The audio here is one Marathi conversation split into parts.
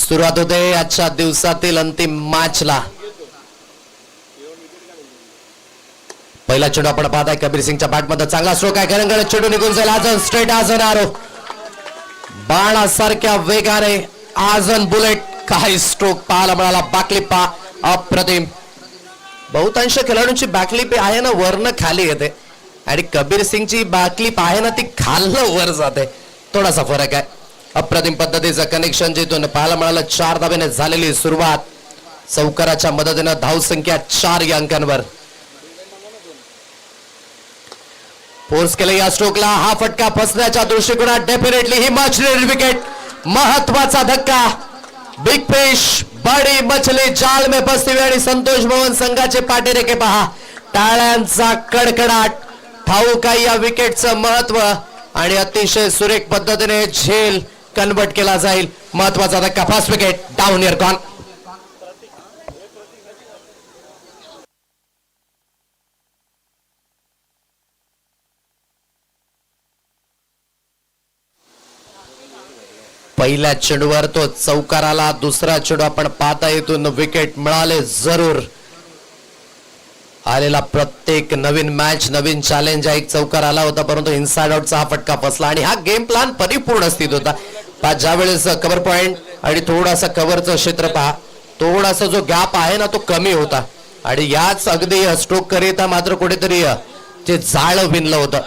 सुरुवात होते आजच्या दिवसातील अंतिम मॅचला. पहिला चेंडू आपण पाहताय कबीर सिंगच्या बॅटमध्ये चांगला स्ट्रोक आहे. गरंगळ चेंडू निघून जाईल. आजन स्ट्रेट आजन आरो बाणासारख्या वेगाने आजन बुलेट. काही स्ट्रोक पाहायला मिळाला. बॅकलिपा अप्रतिम. बहुतांश खेळाडूंची बॅकलिप आहे ना वरनं खाली येते आणि कबीर सिंगची बॅकलिप आहे ना ती खालनं वर जाते. थोडासा फरक आहे. अप्रतिम पद्धतीचं कनेक्शन जिथून पाहायला मिळालं. 4 धाब्याने झालेली सुरुवात. चौकाराच्या मदतीनं धावसंख्या 4 या अंकांवर. फोर्स केलं या स्ट्रोकला. हा फटका फसण्याच्या दृष्टिकोनात डेफिनेटली ही मछली विकेट. महत्वाचा धक्का. बिग फिश बडी मछली जाल में फसती हुई आणि संतोष भवन संघाचे पाठीरेखे पहा. टाळ्यांचा कडकडाट. ठाऊक आहे या विकेटचं महत्व आणि अतिशय सुरेख पद्धतीने झेल कन्वर्ट केला जाईल. महत्वाचा धक्का. First wicket. Down year gone. पहिल्या चेंडूवर तो चौकाराला. दुसरा चेंडू आपण पाहता येथून विकेट मिळाले जरूर. आलेला प्रत्येक नवीन मॅच नवीन चॅलेंज. एक चौकार आला होता परंतु इनसाइड आउटचा हा फटका फसला आणि हा गेम प्लॅन परिपूर्ण स्थित होता. ज्या वेळेस कव्हर पॉइंट आणि थोडासा कव्हरचं क्षेत्र पहा. थोडासा जो गॅप आहे ना तो कमी होता आणि याच अगदी स्ट्रोक करिता मात्र कुठेतरी ते जाळ विणलं होतं.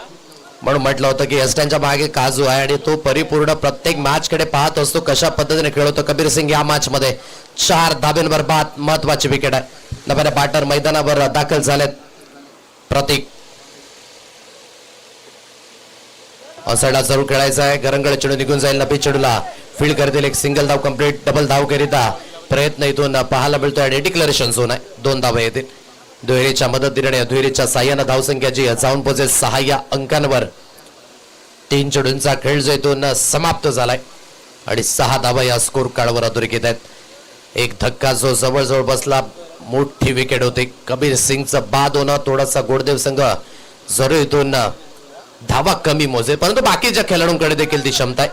म्हणून म्हटलं होतं की यस्टांच्या मागे काजू आहे आणि तो परिपूर्ण प्रत्येक मॅच कडे पाहत असतो कशा पद्धतीने खेळतो कबीर सिंग. या मॅच मध्ये 4 धाब्यांवर बाद. महत्वाची विकेट आहे. नव्याने बॅटर मैदानावर दाखल झालेत. प्रतीक ऑनसाइडला जरूर खेळायचा आहे. गरंगळ चेंडू निघून जाईल. नबी चेंडूला फील्ड करतील. एक सिंगल धाव कंप्लीट. डबल धाव करिता प्रयत्न इथून पाहायला मिळतोय आणि डिक्लेरेशन झोन आहे. 2 धावा येतील. दुहेरीच्या मदतीने दुहेरीच्या साह्यानं धावसंख्या जी जाऊन पोहोचेल 6 या अंकांवर. 3 चेंडूंचा खेळ जो इथून समाप्त झालाय आणि 6 धावा या स्कोर कार्डवर अधोरेखित आहेत. एक धक्का जो जवळजवळ बसला. मोठी विकेट होती. कबीर सिंगचं बाद होणं. थोडासा गोडदेव संघ जरूर इथून धावा कमी मोजेल परंतु बाकीच्या खेळाडूंकडे देखील ती क्षमता आहे.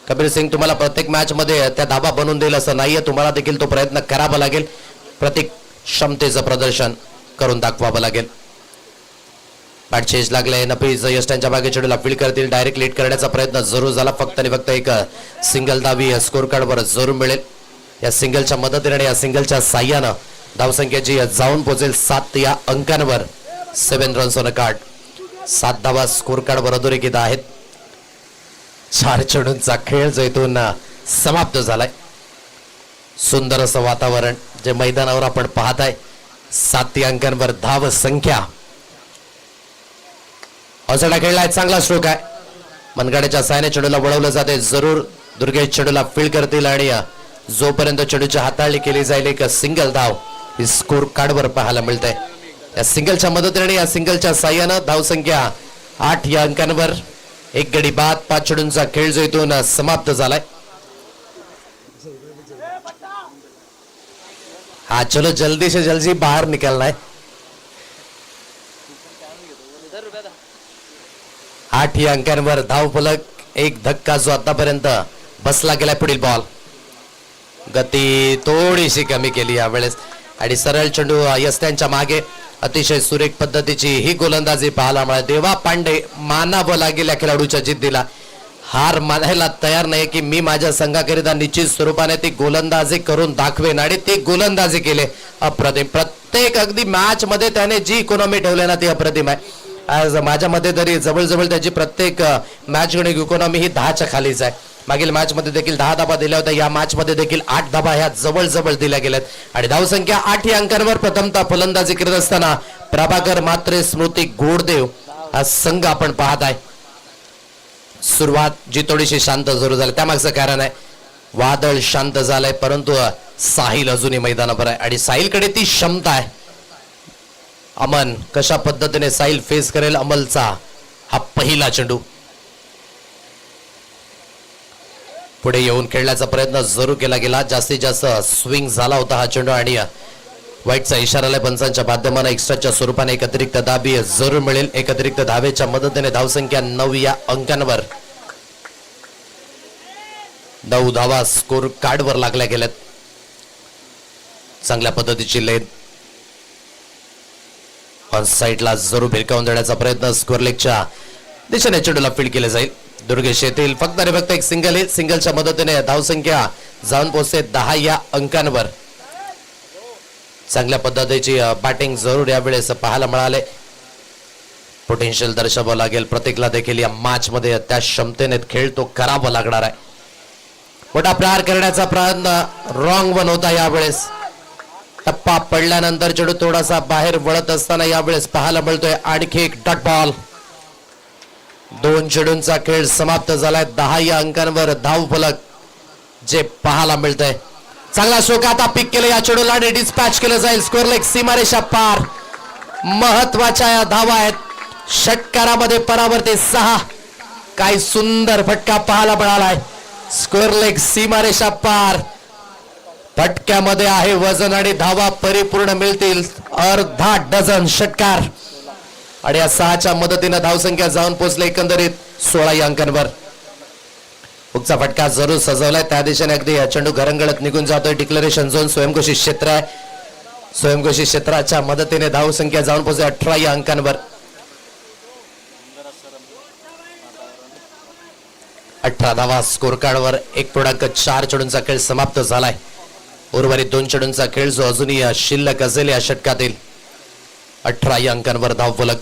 कबीर सिंग तुम्हाला प्रत्येक मॅच मध्ये त्या धावा बनवून देईल असं नाहीये. तुम्हाला देखील तो प्रयत्न करावा लागेल. प्रत्येक क्षमतेचं प्रदर्शन करून दाखवावं लागेल. बॅट चेंज लागले. नफीज यस्टांच्या मागे चेंडूला फील्ड करतील. डायरेक्ट लीड करण्याचा प्रयत्न जरूर झाला. फक्त आणि फक्त एक सिंगल धावी स्कोर कार्डवर जरूर मिळेल. या सिंगलच्या मदतीने या सिंगलच्या साह्यानं धावसंख्येची जाऊन पोहोचेल 7 या अंकांवर. 7 रन्स ऑन अ कार्ड. 7 धावा स्कोर कार्डवर अधोरेखित आहेत. 4 चेंडूंचा खेळ जो इथून समाप्त झालाय. सुंदर असं वातावरण जे मैदानावर आपण पाहताय. 7 अंकांवर धाव संख्या. ऑनसाइडला खेळलाय. चांगला स्ट्रोक आहे. मनगाड्याच्या साहाय्याने चेंडूला वळवलं जाते. जरूर दुर्गेश चेंडूला फील्ड करतील आणि जोपर्यंत चेंडूची हाताळणी केली जाईल एक सिंगल धाव ही स्कोर कार्डवर पाहायला मिळते. या सिंगलच्या मदतीने या सिंगलच्या साह्यानं धावसंख्या 8 या अंकांवर. 1 गडी बाद. 5 चेंडूंचा खेळ जो इथून समाप्त झालाय. हाँ चलो जल्दी से जल्दी बाहर निकलना है. 8 या अंकांवर धाव फलक. एक धक्का जो आतापर्यंत बसला गेलाय. पुढील बॉल. गती थोडीशी कमी केली यावेळेस आणि सरळ चेंडू यस्त्यांच्या मागे. अतिशय सुरेख पद्धतीची ही गोलंदाजी पाहायला मिळाली. देवा पांडे मानावं लागेल या खेळाडूच्या जिद्दीला. हार मानायला तयार नाही की मी माझ्या संघाकरिता निश्चित स्वरूपाने ती गोलंदाजी करून दाखवेन आणि ती गोलंदाजी केले. अप्रतिम. प्रत्येक अगदी मॅच मध्ये त्याने जी इकॉनॉमी ठेवली ना ती अप्रतिम आहे. आज माझ्या मध्ये तरी जवळजवळ त्याची प्रत्येक मॅच गणिक इकॉनॉमी ही 10च्या खालीच आहे. मागील मॅच मध्ये देखील 10 धाबा दिल्या होत्या. या मॅच मध्ये देखील 8 धाबा ह्या जवळजवळ दिल्या गेल्यात आणि धावसंख्या 8 या अंकांवर. प्रथमतः फलंदाजी करत असताना प्रभाकर म्हात्रे स्मृती गोडदेव हा संघ आपण पाहत आहे. सुरुवात जी थोडीशी शांत जरूर झाली त्यामागचं कारण आहे वादळ शांत झालंय परंतु साहिल अजूनही मैदानावर आहे आणि साहिलकडे ती क्षमता आहे. अमन कशा पद्धतीने साहिल फेस करेल. अमलचा हा पहिला चेंडू. पुढे येऊन खेळण्याचा प्रयत्न जरूर केला गेला. जास्तीत जास्त स्विंग झाला होता हा चेंडू आणि वाईटचा इशारा आलाय पंचांच्या माध्यमाने. एक्स्ट्राच्या स्वरूपाने एक अतिरिक्त धाबी जरूर मिळेल. एक अतिरिक्त धावेच्या मदतीने धावसंख्या 9 या अंकांवर. 9 धावा स्कोर कार्डवर लागल्या गेल्यात. चांगल्या पद्धतीची लेन ऑन साइडला जरूर भिरकावून देण्याचा प्रयत्न स्कोअर लेगच्या दिशेने चेंडूला फील्ड केले जाईल. दुर्गेश येथील फक्त आणि फक्त एक सिंगल आहे. सिंगलच्या मदतीने धावसंख्या जाऊन पोहोचते 10 या अंकांवर. चांगल्या पद्धतीची बॅटिंग जरूर यावेळेस पाहायला मिळाले. पोटेन्शियल दर्शवावं लागेल प्रत्येकला देखील या मॅच मध्ये त्या क्षमतेने खेळ तो करावा लागणार आहे. मोठा प्रहार करण्याचा प्रयत्न रॉंग वन होता यावेळेस. टप्पा पडल्यानंतर चेंडू थोडासा बाहेर वळत असताना यावेळेस पाहायला मिळतोय आणखी एक डॉट बॉल. 2 चेंडूंचा खेळ समाप्त झालाय. 10 या अंकांवर धाव फलक जे पाहायला मिळतंय. चांगला स्ट्रोक आता पिक केलं या चेंडूला आणि डिस्पॅच केलं जाईल. स्कोअर लेग सीमारेषा पार. महत्वाच्या या धावा आहेत. षटकारामध्ये परावर्ते 6. काय सुंदर फटका पाहायला मिळालाय. स्कोअर लेग सीमारेषा पार. फटक्यामध्ये आहे वजन आणि धावा परिपूर्ण मिळतील. अर्धा डझन षटकार आणि या 6च्या मदतीने धावसंख्या जाऊन पोहोचले एकंदरीत 16 या अंकांवर. हुकचा फटका जरूर सजवलाय त्या दिशेने अगदी चेंडू घरंगळत निघून जातोय. डिक्लेरेशन झोन स्वयंघोषित क्षेत्र आहे. स्वयंघोषित क्षेत्राच्या मदतीने धावसंख्या जाऊन पोहोचते 18 या अंकांवर. 18 धावा स्कोर कार्डवर. 1.4 चेंडूंचा खेळ समाप्त झालाय. उर्वरित 2 चेंडूंचा खेळ जो अजूनही शिल्लक असेल या षटकातील. 18 या अंकांवर धाव फलक.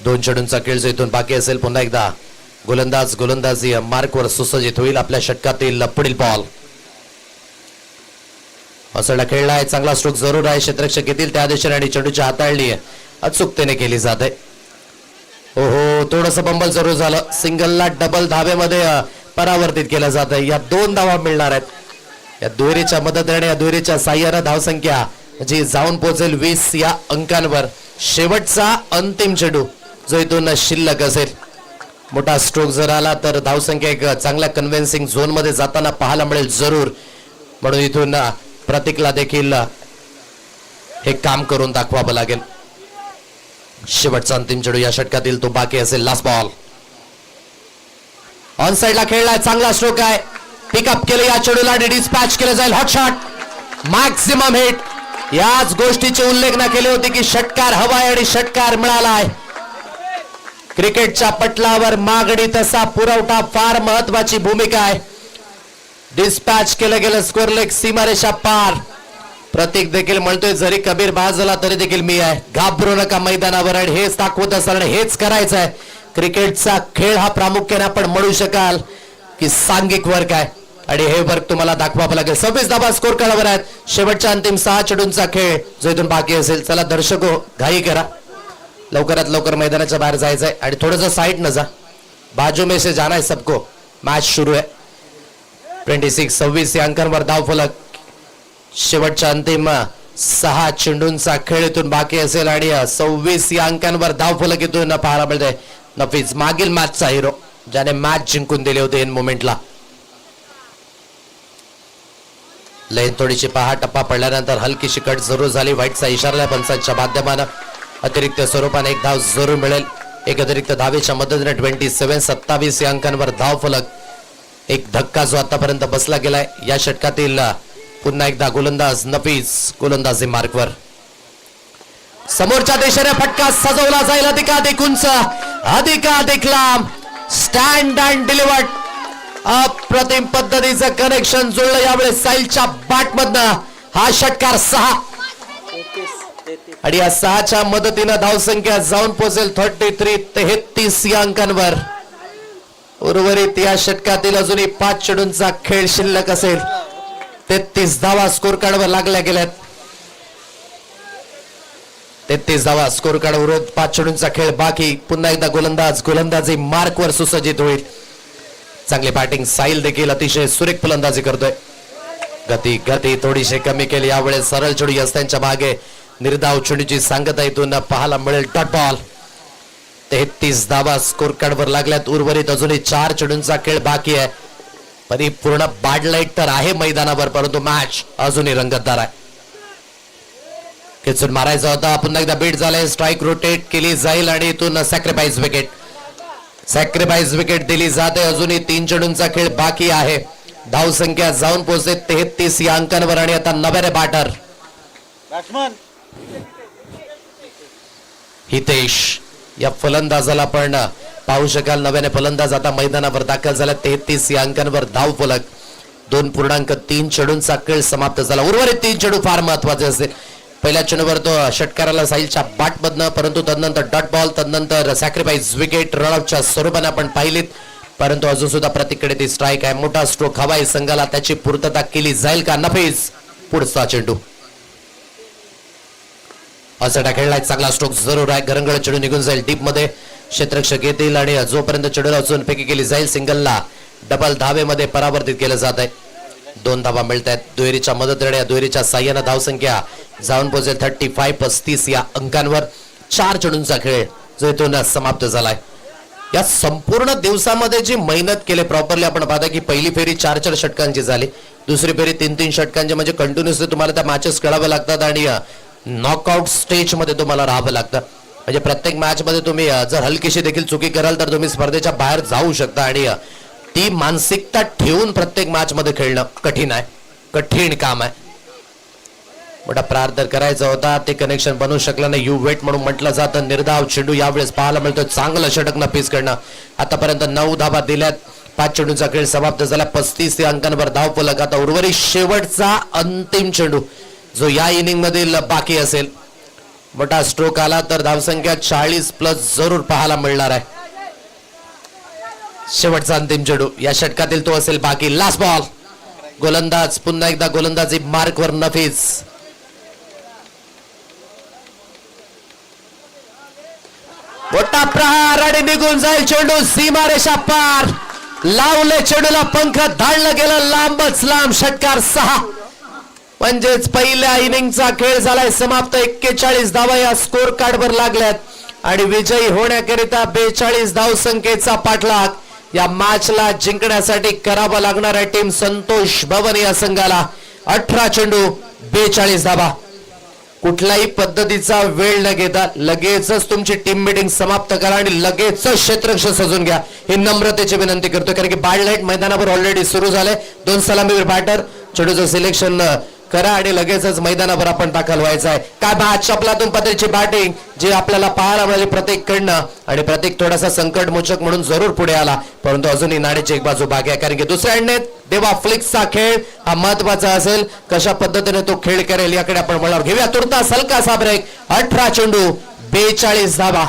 2 चेंडूंचा खेळ जो इथून बाकी असेल. पुन्हा एकदा गोलंदाजी मार्कवर सुसज्जित होईल. आपल्या षटकातील पुढील बॉल असला खेळलाय. चांगला स्ट्रोक जरूर आहे. क्षेत्ररक्षक येतील त्या दिशेने आणि चेंडूची हाताळणी अचूकतेने केली जाते. ओहो थोडस बंबल जरूर झालं. सिंगलला डबल धावेमध्ये परावर्तित केलं जात आहे. या 2 धावा मिळणार आहेत. या दुहेरीच्या मदतीने या दुहेरीच्या साह्याने धावसंख्या जी जाऊन पोहोचेल 20 या अंकांवर. शेवटचा अंतिम चेंडू जो इथून शिल्लक असेल. मोठा स्ट्रोक जर आला तर धावसंख्या एक चांगल्या कन्व्हिन्सिंग झोन मध्ये जाताना पाहायला मिळेल जरूर. म्हणून इथून प्रतीकला देखील हे काम करून दाखवावं लागेल. शेवटचा अंतिम चेंडू या षटकातील तो बाकी असेल. लास्ट बॉल ऑन साइडला खेळलाय. चांगला स्ट्रोक आहे. पिकअप केले या चेंडूला आणि डिस्पॅच केलं जाईल. Hot shot maximum hit. याच गोष्टीची उल्लेखना केली होती की षटकार हवाय आणि षटकार मिळालाय. क्रिकेटच्या पटलावर मागणी तसा पुरवठा फार महत्वाची भूमिका आहे. डिस्पॅच केलं गेलं. स्कोअर लेग सीमारेषा पार. प्रतीक देखील म्हणतोय जरी कबीर बाद झाला तरी देखील मी आहे. घाबरू नका मैदानावर आणि हेच दाखवत असताना हेच करायचं आहे. क्रिकेटचा खेळ हा प्रामुख्याने आपण म्हणू शकाल की सांघिक वर्क आहे आणि हे वर्क तुम्हाला दाखवावं लागेल. 26 धावा स्कोर कार्डवर आहेत. शेवटच्या अंतिम 6 चेंडूंचा खेळ जो इथून बाकी असेल. चला दर्शको घाई करा. लवकरात लवकर मैदानाच्या बाहेर जायचं आहे आणि थोडंसं साइड न जा. बाजू में से जाना है सबको. मैच शुरू है. 26 या अंकांवर धाव फलक. शेवटच्या अंतिम 6 चेंडूंचा खेळ इथून बाकी असेल आणि 26 या अंकांवर धाव फलक इथून पाहायला मिळते. नफीस मागील मॅचचा हिरो ज्याने मॅच जिंकून दिले होते इन मोमेंटला. लेन थोडीशी पहा. टप्पा पडल्यानंतर हलकीशी कट जरूर झाली. व्हाईटचा इशारा पंचांच्या माध्यमानं अतिरिक्त स्वरूपाने एक धाव जरूर मिळेल. एक अतिरिक्त धावेच्या मदतीने 27 या अंकांवर धाव फलक. एक धक्का जो आतापर्यंत बसला गेलाय या षटकातील. पुन्हा एकदा गोलंदाज नफीस गोलंदाजी मार्कवर. समोरच्या दिशेने फटका सजवला जाईल. अधिकाधिक उंच अधिकाधिक लांब. Stand and delivered. अप्रतिम पद्धतीचं कनेक्शन जुळलं यावेळेस साईलच्या बॅट मधनं. हा षटकार 6 आणि या 6च्या मदतीनं धावसंख्या जाऊन पोहोचेल 33 या अंकांवर. उर्वरित या षटकातील अजूनही 5 चेंडूंचा खेळ शिल्लक असेल. 33 धावा स्कोर कार्डवर लागल्या गेल्यात. 33 धावा स्कोर कार्डवर. 5 चेंडूंचा खेळ बाकी. पुन्हा एकदा गोलंदाजी मार्कवर सुसज्जित होईल. चांगली बॅटिंग. साहिल देखील अतिशय सुरेख फलंदाजी करतोय. गती थोडीशी कमी केली यावेळेस. सरळ चेंडू यस्त्यांच्या मागे निर्धाव चेंडूची सांगता इथून पाहायला मिळेल. Dot ball. 33 धावा स्कोर कार्डवर लागल्यात. उर्वरित अजूनही 4 चेंडूंचा खेळ बाकी आहे. परिपूर्ण बॅडलाईट तर आहे मैदानावर परंतु मॅच अजूनही रंगतदार आहे. खेचून मारायचा होता. पुन्हा एकदा बीट झालाय. स्ट्राईक रोटेट केली जाईल आणि इथून सॅक्रिफाईस विकेट. सॅक्रिफाईस विकेट दिली जाते. अजूनही 3 चेंडूंचा खेळ बाकी आहे. धावसंख्या जाऊन पोहोचते 33 या अंकांवर आणि आता नव्याने बॅटर हितेश. या फलंदाजाला पण पाहू शकाल. नव्याने फलंदाज आता मैदानावर दाखल झाला. 33 या अंकांवर धाव फलक. 2.3 चेंडूंचा खेळ समाप्त झाला. उर्वरित 3 चेंडू फार महत्वाचे असतील. पहिल्या चेंडूवर तो षटकाराला साईलच्या बॅटमधनं, परंतु तदनंतर डॉट बॉल, तदनंतर सॅक्रिफाईस विकेट रनआउटच्या स्वरूपाने आपण पाहिलीत. परंतु अजून सुद्धा प्रत्येकडे ती स्ट्राईक आहे. मोठा स्ट्रोक हवाई संघाला. त्याची पूर्तता केली जाईल का? नफीस. पुढचा चेंडू असा खेळलाय. चांगला स्ट्रोक जरूर आहे. गरंगळ चेंडू निघून जाईल डीप मध्ये. क्षेत्ररक्षक येतील आणि जोपर्यंत चेंडूला उचलून फेकी केली जाईल सिंगलला डबल धावेमध्ये परावर्तित केलं जात आहे. 2 धावा मिळत आहेत. दुहेरीच्या मदतीने या दुहेरीच्या साह्यानं धावसंख्या जाऊन पोहोचेल 35 या अंकांवर. 4 चेंडूंचा खेळ जो इथून समाप्त झालाय. या संपूर्ण दिवसामध्ये जी मेहनत केली प्रॉपरली आपण पाहता की पहिली फेरी 4 षटकांची झाली. दुसरी फेरी 3 षटकांची. म्हणजे कंटिन्युअसली तुम्हाला त्या मॅचेस खेळाव्या लागतात आणि नॉकआउट स्टेज मध्ये तुम्हाला राहावं लागतं. म्हणजे प्रत्येक मॅच मध्ये तुम्ही जर हलकीशी देखील चुकी कराल तर तुम्ही स्पर्धेच्या बाहेर जाऊ शकता. आणि ती मानसिकता ठेवून प्रत्येक मॅच मध्ये खेळणं कठीण आहे. कठीण काम आहे. मोठा प्रार्थना करायचा होता. ते कनेक्शन बनवू शकलं नाही. यू वेट म्हणून म्हटलं जातं. निर्धाव चेंडू यावेळेस पाहायला मिळतो. चांगलं षटक नफीस करणं. आतापर्यंत 9 धावा दिल्यात. 5 चेंडूंचा खेळ समाप्त झाला. 35 अंकांवर धाव फलक. आता उर्वरित शेवटचा अंतिम चेंडू जो या इनिंग मधील बाकी असेल. मोठा स्ट्रोक आला तर धावसंख्या 40+ जरूर पाहायला मिळणार आहे. शेवटचा अंतिम चेंडू या षटकातील तो असेल बाकी. Last ball. गोलंदाज पुन्हा एकदा गोलंदाजी मार्कवर नफीस. मोठा प्रहार आणि निघून जाईल चेंडू सीमारेषा पार. लावले चेंडूला पंख. धाडलं गेलं लांबच लांब. षटकार 6. म्हणजेच पहिल्या इनिंगचा खेळ झालाय समाप्त. 41 धावा या स्कोर कार्डवर लागल्यात आणि विजयी होण्याकरिता 42 धावसंख्येचा पाठलाग या मॅचला जिंकण्यासाठी करावा लागणार आहे टीम संतोष भवन या संघाला. 18 चेंडू 42 धावा. कुठल्याही पद्धतीचा वेळ न घेता लगेचच तुमची टीम मीटिंग समाप्त करा आणि लगेचच क्षेत्ररक्षक सजून घ्या ही नम्रतेची विनंती करतो. कारण की बॅड लाईट मैदानावर ऑलरेडी सुरू झाले. 2 सलामीवीर बॅटर. चेंडूचं सिलेक्शन करा आणि लगेचच मैदानावर आपण दाखल व्हायचं आहे. काय मॅच अफलातून पद्धतीची बॅटिंग जी आपल्याला पाहायला मिळाली प्रत्येक कडनं. आणि प्रत्येक थोडासा संकटमोचक म्हणून जरूर पुढे आला. परंतु अजूनही नाण्याची एक बाजू बाकी आहे. कारण की दुसऱ्या एंडने देवा फ्लिक्सचा खेळ हा महत्वाचा असेल. कशा पद्धतीने तो खेळ करेल याकडे आपण वळणार घेऊया. तुर्तास हलकासा ब्रेक. 18 चेंडू 42 धावा.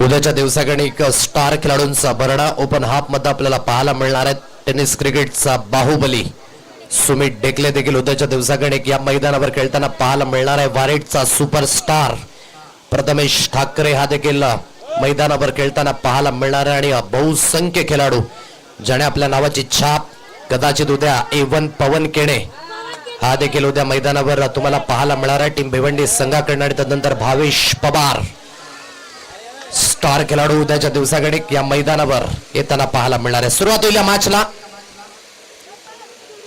उद्याच्या दिवसाकडे एक स्टार खेळाडूंचा भरणा ओपन हाफ मध्ये आपल्याला पाहायला मिळणार आहे. टेनिस क्रिकेटचा बाहुबली सुमित डेकले देखील उद्याच्या दिवसाकडे या मैदानावर खेळताना पाहायला मिळणार आहे. वारेटचा सुपरस्टार प्रथमेश ठाकरे हा देखील मैदानावर खेळताना पाहायला मिळणार आहे. आणि बहुसंख्य खेळाडू ज्याने आपल्या नावाची छाप कदाचित उद्या A1 पवन केणे हा देखील उद्या मैदानावर तुम्हाला पाहायला मिळणार आहे. टीम भिवंडी संघाकडून आणि त्यानंतर भावेश पवार स्टार खेळाडू उद्याच्या दिवसाकडे या मैदानावर येताना पाहायला मिळणार आहे. सुरुवात होईल या मॅचला.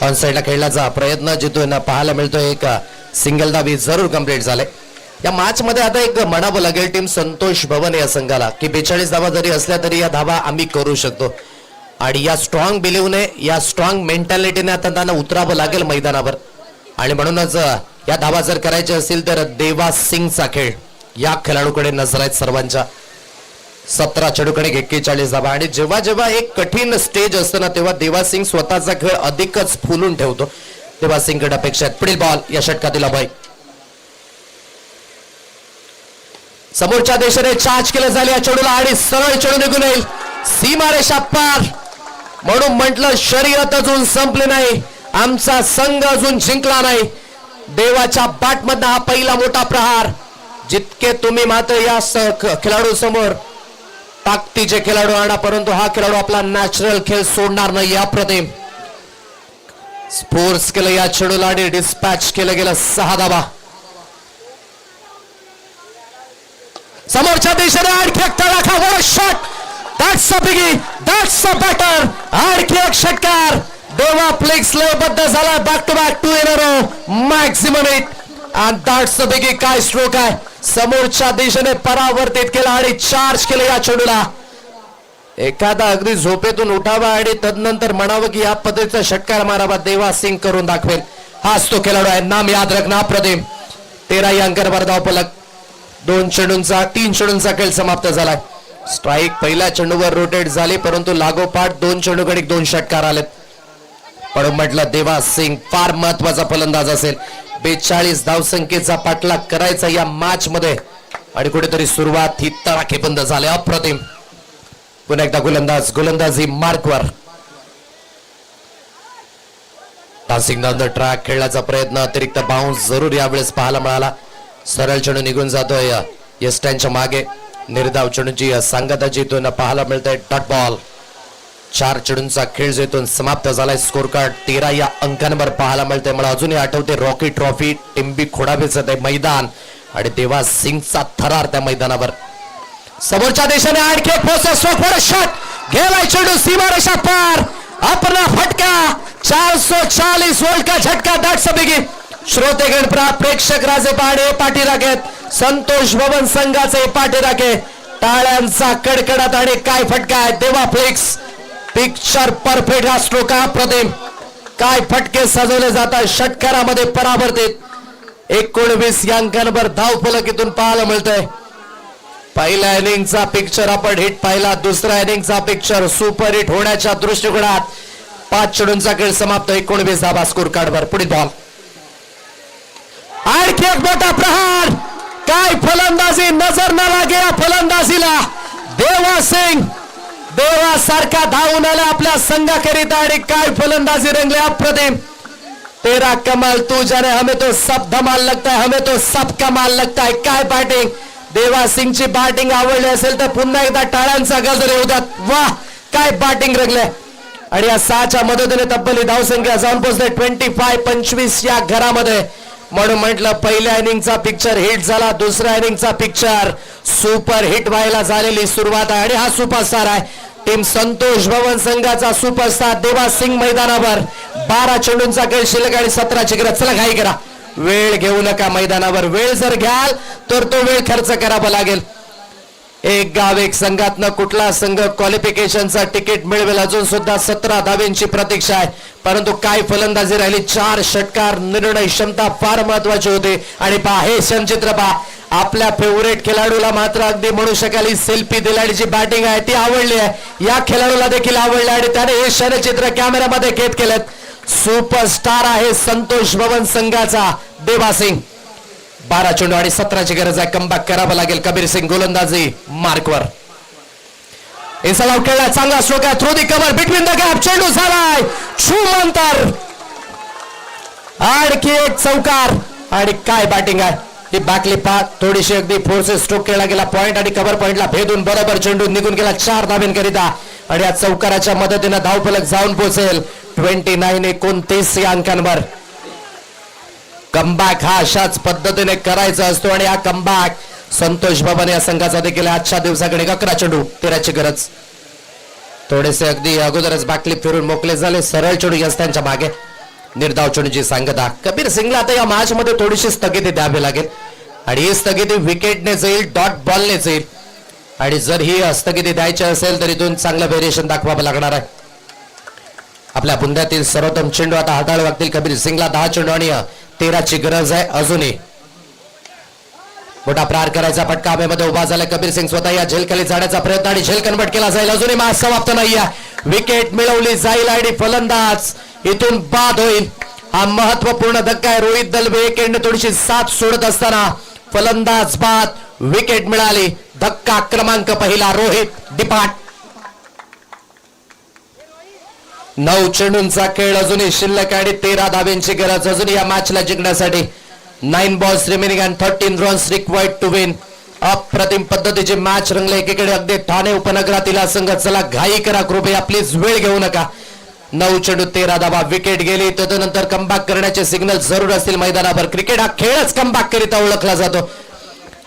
ऑन साइडला खेळण्याचा प्रयत्न जिथून पाहायला मिळतो एक सिंगल धावी जरूर कंप्लीट झाले. या मॅच मध्ये आता एक म्हणावं लागेल टीम संतोष भवन या संघाला की 42 धावा जरी असल्या तरी या धावा आम्ही करू शकतो. आणि या स्ट्रॉंग बिलीव्हने या स्ट्रॉंग मेंटॅलिटीने आता त्यांना उतरावं लागेल मैदानावर. आणि म्हणूनच या धावा जर करायच्या असतील तर देवा सिंगचा खेळ या खेळाडूकडे नजर आहेत सर्वांच्या. 17 चेंडूकडे 41 धावा. आणि जेव्हा जेव्हा एक कठीण स्टेज असतं ना तेव्हा देवा सिंग स्वतःचा खेळ अधिकच फुलून ठेवतो. देवा सिंगकडे अपेक्षा आहेत. पुढील बॉल या षटकातील अभय. समोरच्या दिशेने चार्ज केलं झाले या चेंडूला आणि सरळ चेंडू निघून येईल सीमारेषा पार. म्हणून म्हटलं शर्यत अजून संपली नाही, आमचा संघ अजून जिंकला नाही. देवाच्या बॅटमधनं हा पहिला मोठा प्रहार. जितके तुम्ही मात्र या खेळाडू समोर ताकदीचे खेळाडू आणा, परंतु हा खेळाडू आपला नॅचरल खेळ सोडणार नाही. अप्रतिम स्पोर्ट्स केलं या चेंडूला आणि डिस्पॅच केलं गेलं 6 धावा. समोरच्या दिशेने आणखी एक तडाखा. वर shot. That's a biggie, that's a batter. आणखी एक षटकार. देवा फ्लिक्स लयबद्ध झाला. Back to back 2 in a row maximum 8 आणि दॅट्स अ बिगी. काय स्ट्रोक आहे. समोरच्या दिशेने परावर्तित केला आणि चार्ज केलं या चेंडूला. एखादा अगदी झोपेतून उठावा आणि तदनंतर म्हणावं की या पद्धतीचा षटकार मारावा. देवा सिंग करून दाखवेल. हाच तो खेळाडू आहे. नाम याद रखना अप्रतिम. 13 या अंकावर धावफलक. 3 चेंडूंचा खेळ समाप्त झालाय. स्ट्राईक पहिल्या चेंडूवर रोटेट झाली, परंतु लागोपाठ 2 चेंडूकडे 2 षटकार आलेत. पण म्हटलं देवा सिंग फार महत्वाचा फलंदाज असेल. 42 धावसंख्येचा पाठलाग करायचा या मॅच मध्ये आणि कुठेतरी सुरुवात ही तडाखेबंद झाली. अप्रतिम. पुन्हा एकदा गोलंदाजी मार्कवर. पासिंग डाऊन द ट्रॅक खेळण्याचा प्रयत्न. अतिरिक्त बाउन्स जरूर यावेळेस पाहायला मिळाला. सरळ चेंडू निघून जातोय यस्टॅनच्या मागे. निर्धाव चेंडूची सांगता जिथून पाहायला मिळतंय. Dot ball. 4 चेंडूंचा खेळ जिथून समाप्त झालाय. स्कोर कार्ड 13 या अंकांवर पाहायला मिळतंय. मला अजूनही आठवते रॉकी ट्रॉफी टिंबी खोडाबेचं ते मैदान आणि देवा सिंगचा थरार त्या मैदानावर. समोरच्या दिशेने आणखी एक शॉट गेलाय चेंडू सीमारेषा पार. अपना फटका. 440 वोल्ट का झटका. That's a बिगी. श्रोतेगण प्रेक्षक राजे पाडे पाठीराखेत. संतोष भवन संघाचे पाठीराखे. टाळ्यांचा कडकडाट आणि काय फटका आहे. देवा फ्लिक्स पिक्चर परफेक्ट. हा स्ट्रोक अप्रतिम. काय फटके सजवले जातात. षटकारामध्ये परावर्तित. 19 या अंकांवर धावफलकीतून पाहायला मिळतंय. पहिल्या इनिंगचा पिक्चर आपण हिट पाहिला. दुसऱ्या इनिंगचा पिक्चर सुपर हिट होण्याच्या दृष्टिकोनात 5 चेंडूंचा खेळ समाप्त. 19 धावा स्कोर कार्डवर. पुढील बॉल. आणखी एक मोठा प्रहार. काय फलंदाजी. नजर न लागे या फलंदाजीला. देवा सिंग देवासारखा धावून आला आपल्या संघाकरिता आणि काय फलंदाजी रंगले. अप्रतिम. तेरा कमाल तू जाने. हमें तो सब धमाल लगता है, हमें तो सब कमाल लगता है. काय बॅटिंग. देवा सिंगची बॅटिंग आवडली असेल तर पुन्हा एकदा टाळ्यांचा गजर येऊ द्यात. वाह काय बॅटिंग रंगले. आणि या 6च्या मदतीने तब्बल धावसंख्या जाऊन पोहोचते 25 या घरामध्ये. म्हणून म्हटलं पहिल्या इनिंगचा पिक्चर हिट झाला. दुसऱ्या इनिंगचा पिक्चर सुपर हिट व्हायला झालेली सुरुवात आहे. आणि हा सुपरस्टार आहे टीम संतोष भवन संघाचा सुपरस्टार देवा सिंग मैदानावर. 12 चेंडूंचा खेळ शिल्लक आणि 17 गरज. चला घाई करा. वेळ घेऊ नका मैदानावर. वेळ जर घ्याल तर तो वेळ खर्च करावा लागेल. एक गाव एक संघातनं कुठला संघ क्वालिफिकेशनचा तिकीट मिळवेल. अजून सुद्धा 17 धाव्यांची प्रतीक्षा आहे. परंतु काय फलंदाजी राहिली. 4 षटकार. निर्णय क्षमता फार महत्वाची होती. आणि पहा हे क्षणचित्र पहा. आपल्या फेवरेट खेळाडूला मात्र अगदी म्हणू शकाल सेल्फी दिलाडीची बॅटिंग आहे ती आवडली आहे. या खेळाडूला देखील आवडले आणि त्याने हे क्षणचित्र कॅमेऱ्यामध्ये कैद केलेत. सुपरस्टार आहे संतोष भवन संघाचा देवा सिंग. 12 चेंडू आणि 17 गरज आहे. कमबॅक करावं लागेल. कबीर सिंग गोलंदाजी मार्कवर. इन्साइड आउट खेळला. चांगला स्ट्रोक आहे. Through the cover between the gap. चेंडू झालाय छूमंतर. आणखी एक चौकार. आणि काय बॅटिंग आहे. ही बॅकली पा थोडीशी अगदी फोर्सेस स्ट्रोक केला गेला. पॉइंट आणि कव्हर पॉइंटला भेदून बरोबर चेंडू निघून गेला 4 धाब्यांकरिता. आणि या चौकाराच्या मदतीने धावफलक जाऊन पोहोचेल 29 या अंकांवर. कमबॅक हा अशाच पद्धतीने करायचा असतो आणि हा कमबॅक संतोष भवन या संघाचा देखील आजच्या दिवसाकडे. 11 चेंडू 13 गरज. थोडेसे अगदी अगोदरच बॅकलिप फिरून मोकळे झाले. सरळ चेंडू यस्त्यांच्या मागे. निर्धाव चेंडूची सांगता. कबीर सिंगला आता या मॅच मध्ये थोडीशी स्थगिती द्यावी लागेल आणि ही स्थगिती विकेटने जाईल. डॉट बॉलने जाईल. आणि जर ही स्थगिती द्यायची असेल तर इथून चांगलं व्हेरिएशन दाखवावं लागणार आहे. आपल्या बुंद्यातील सर्वोत्तम चेंडू आता हाताळावे लागतील कबीर सिंगला. 10 चेंडू आणि 13ची गरज आहे अजूनही. मोठा प्रहार करायचा फटका हवेमध्ये उभा झाला कबीर सिंग स्वतः या झेलखाली जाण्याचा प्रयत्न आणि झेल कन्वर्ट केला जाईल. अजूनही मॅच समाप्त नाहीये. विकेट मिळवली जाईल आणि फलंदाज इथून बाद होईल. हा महत्वपूर्ण धक्का आहे. रोहित दलबे एक एंड थोडीशी साथ सोडत असताना फलंदाज बाद, विकेट मिळाली. धक्का क्रमांक पहिला रोहित डिपार्ट. 9 चेंडूंचा खेळ अजूनही शिल्लक आणि 13 धाब्यांची गरज अजून या मॅचला जिंकण्यासाठी. 9 balls remaining and 13 runs required to win. अप्रतिम पद्धतीची मॅच रंगले. एकीकडे अगदी ठाणे उपनगरातील संघ. चला घाई करा कृपया, प्लीज वेळ घेऊ नका. 9 चेंडू 13 धाबा, विकेट गेली. तदनंतर कमबॅक करण्याचे सिग्नल जरूर असतील मैदानावर. क्रिकेट हा खेळच कमबॅक करिता ओळखला जातो.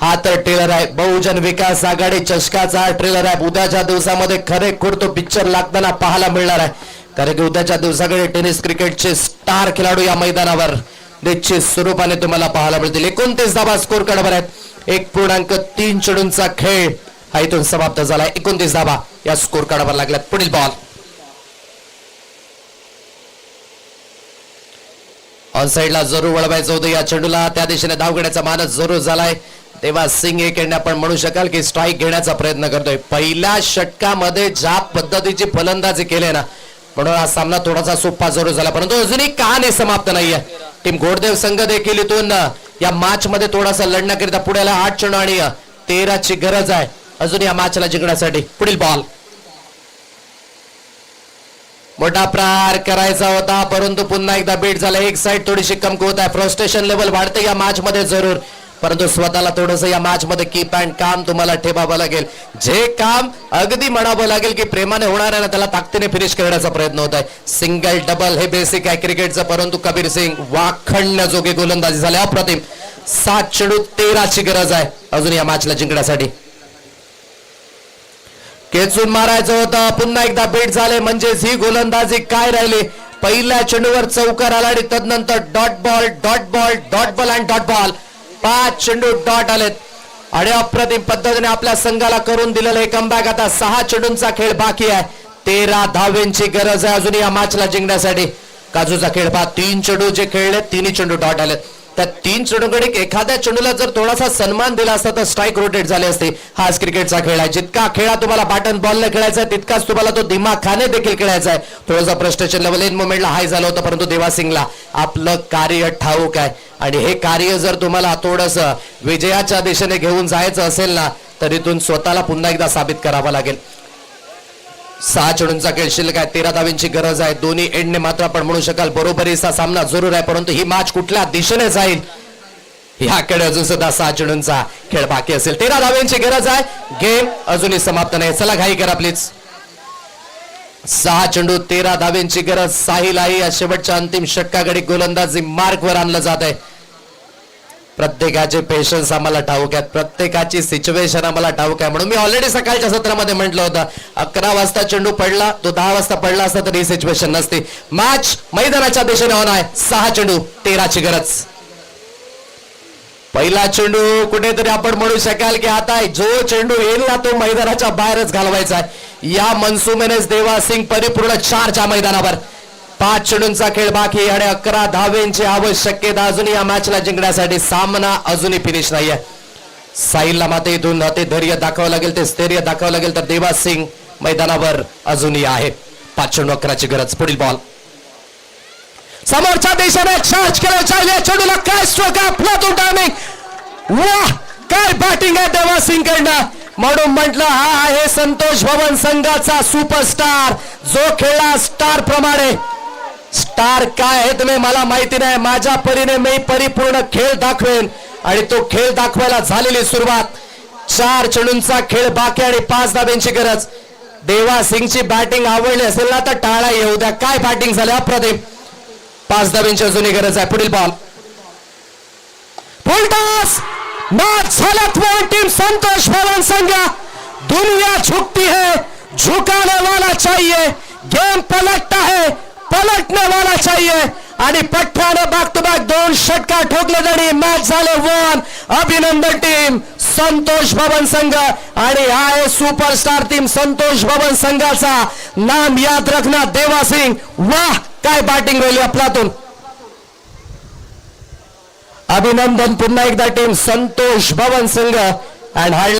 हा तर ट्रेलर आहे, बहुजन विकास आघाडी चषकाचा ट्रेलर आहे. उद्याच्या दिवसामध्ये खरे खुर्द पिक्चर लागताना पाहायला मिळणार आहे. कारण की उद्याच्या दिवसाकडे टेनिस क्रिकेटचे स्टार खेळाडू या मैदानावर निश्चित स्वरूपाने तुम्हाला पाहायला मिळतील. 29 धाबा स्कोर कार्डवर आहेत. 1.3 चेंडूंचा खेळ हा इथून समाप्त झाला. 29 धाबा या स्कोर कार्डवर लागल्यात. पुढील बॉल ऑन साइडला जरूर वळवायचं होतं या चेंडूला. त्या दिशेने धाव घेण्याचा मानस जरूर झालाय. तेव्हा सिंग एक एंड आपण म्हणू शकाल की स्ट्राईक घेण्याचा प्रयत्न करतोय. पहिल्या षटकामध्ये ज्या पद्धतीची फलंदाजी केली ना, म्हणून हा सामना थोडासा सोपा जरूर झाला. परंतु अजूनही कहाणी समाप्त नाहीये. टीम घोडदेव संघ देखील इथून या मॅच मध्ये थोडासा लढण्याकरिता पुढे आला. 8 चेंडू आणि 13ची गरज आहे अजून या मॅचला जिंकण्यासाठी. पुढील बॉल मोठा प्रहार करायचा होता परंतु पुन्हा एकदा बीट झाला. एक साइड थोडीशी कमकुवत आहे. फ्रस्ट्रेशन लेवल वाढते या मॅच मध्ये जरूर, परंतु स्वतःला थोडंसं या मॅच मध्ये कीप अँड काम तुम्हाला ठेवावं लागेल. जे काम अगदी म्हणावं लागेल की प्रेमाने होणार आहे ना, त्याला ताकदीने फिनिश करण्याचा प्रयत्न होत आहे. सिंगल डबल हे बेसिक आहे क्रिकेटचं, परंतु कबीर सिंग वाखण्याजोगी गोलंदाजी झाली. अप्रतिम. 7 चेंडू 13ची गरज आहे अजून या मॅचला जिंकण्यासाठी. खेचून मारायचं होतं. पुन्हा एकदा बीट झाले म्हणजेच ही गोलंदाजी काय राहिली. पहिल्या चेंडूवर चौकार आला आणि तदनंतर dot ball dot ball dot ball आणि डॉट बॉल. 5 चेंडू डॉट आलेत आणि अप्रतिम पद्धतीने आपल्या संघाला करून दिलेलं हे कमबॅक. आता 6 चेंडूंचा खेळ बाकी आहे. 13 धावेंची गरज आहे अजून या मॅचला जिंकण्यासाठी. काजूचा खेळ पहा. 3 चेंडू जे खेळले 3 चेंडू डॉट आलेत. त्या 3 चेंडूकडे एखाद्या चेंडूला जर थोडासा सन्मान दिला असता तर स्ट्राईक रोटेट झाले असते. हाच क्रिकेटचा खेळ आहे. जितका खेळा तुम्हाला बॅटन बॉलने खेळायचा आहे तितकाच तुम्हाला तो दिमाखाने देखील खेळायचा आहे. थोडासा फ्रस्ट्रेशन लेवल इन मोमेंटला हाय झालं होतं, परंतु देवासिंगला आपलं कार्य ठाऊक आहे आणि हे कार्य जर तुम्हाला थोडंसं विजयाच्या दिशेने घेऊन जायचं असेल ना, तर इथून स्वतःला पुन्हा एकदा साबित करावं लागेल. 6 चेंडूंचा खेळ शिल्लक आहे. 13 धावेंची गरज आहे. दोन्ही एंडने मात्र आपण म्हणू शकाल बरोबरीचा सामना जरूर आहे, परंतु ही मॅच कुठल्या दिशेने जाईल याकडे अजून सुद्धा 6 चेंडूंचा खेळ बाकी असेल. 13 धावेंची गरज आहे. गेम अजूनही समाप्त नाही. चला घाई करा प्लीज. 6 चेंडू 13 धावेंची गरज. साहिल आहे या शेवटच्या अंतिम षटकाकडे गोलंदाजी मार्कवर आणलं जात आहे. प्रत्येकाचे पेशन्स आम्हाला ठाऊक आहेत, प्रत्येकाची सिच्युएशन आम्हाला ठाऊक आहे. म्हणून मी ऑलरेडी सकाळच्या सत्रामध्ये म्हटलं होतं 11 वाजता चेंडू पडला, तो 10 वाजता पडला असता तर ही सिच्युएशन नसती. मॅच मैदानाच्या दिशेने ऑन आहे. 6 चेंडू 13ची गरज. पहिला चेंडू कुठेतरी आपण म्हणू शकाल की आता जो चेंडू येईल ना तो मैदानाच्या बाहेरच घालवायचा आहे. या मनसुमेनेच देवासिंग परिपूर्ण 4च्या मैदानावर. 5 चेंडूंचा खेळ बाकी आणि 11 धावेंची आवश्यकता अजून या मॅचला जिंकण्यासाठी. सामना अजूनही फिनिश नाहीये. साहिलला मात्र इथून ते धैर्य दाखवावं लागेल, ते स्थैर्य दाखवावं लागेल, तर देवासिंग मैदानावर अजूनही आहे. 5 चेंडू 11ची गरज. पुढील बॉल समोरच्या दिशेने चार्ज केला. चेंडूला काय स्ट्रोक आहे. आपला टायमिंग. वाह काय बॅटिंग आहे देवासिंग कडनं. म्हणून म्हटलं हा आहे संतोष भवन संघाचा सुपरस्टार, जो खेळला स्टार प्रमाणे. स्टार काय आहे तुम्ही मला माहिती नाही, माझ्या परीने मी परिपूर्ण खेळ दाखवेन आणि तो खेळ दाखवायला झालेली सुरुवात. 4 चेंडूंचा खेळ बाकी आणि 5 धाब्यांची गरज. देवासिंगची बॅटिंग आवडली असेल ना तर टाळा येऊ द्या. काय बॅटिंग झाली अप्रतिम. 5 धाब्यांची अजूनही गरज आहे. पुढील बॉल फुल टॉस. मॅच झाल्यात टीम संतोष भवन संघ. दुनिया झुकती है, झुकाने वाला चाहिए. गेम पलटता है, पलटने वाला चाहिए. आणि पठ्ठाने बॅक टू बॅक 2 षटकार ठोकले तरी मॅच झाले 1. अभिनंदन टीम संतोष भवन संघ. आणि हा आहे सुपरस्टार टीम संतोष भवन संघाचा. नाम याद रखना देवासिंग. वाह काय बॅटिंग राहिली आपल्यातून. अभिनंदन पुन्हा एकदा टीम संतोष भवन संघ अँड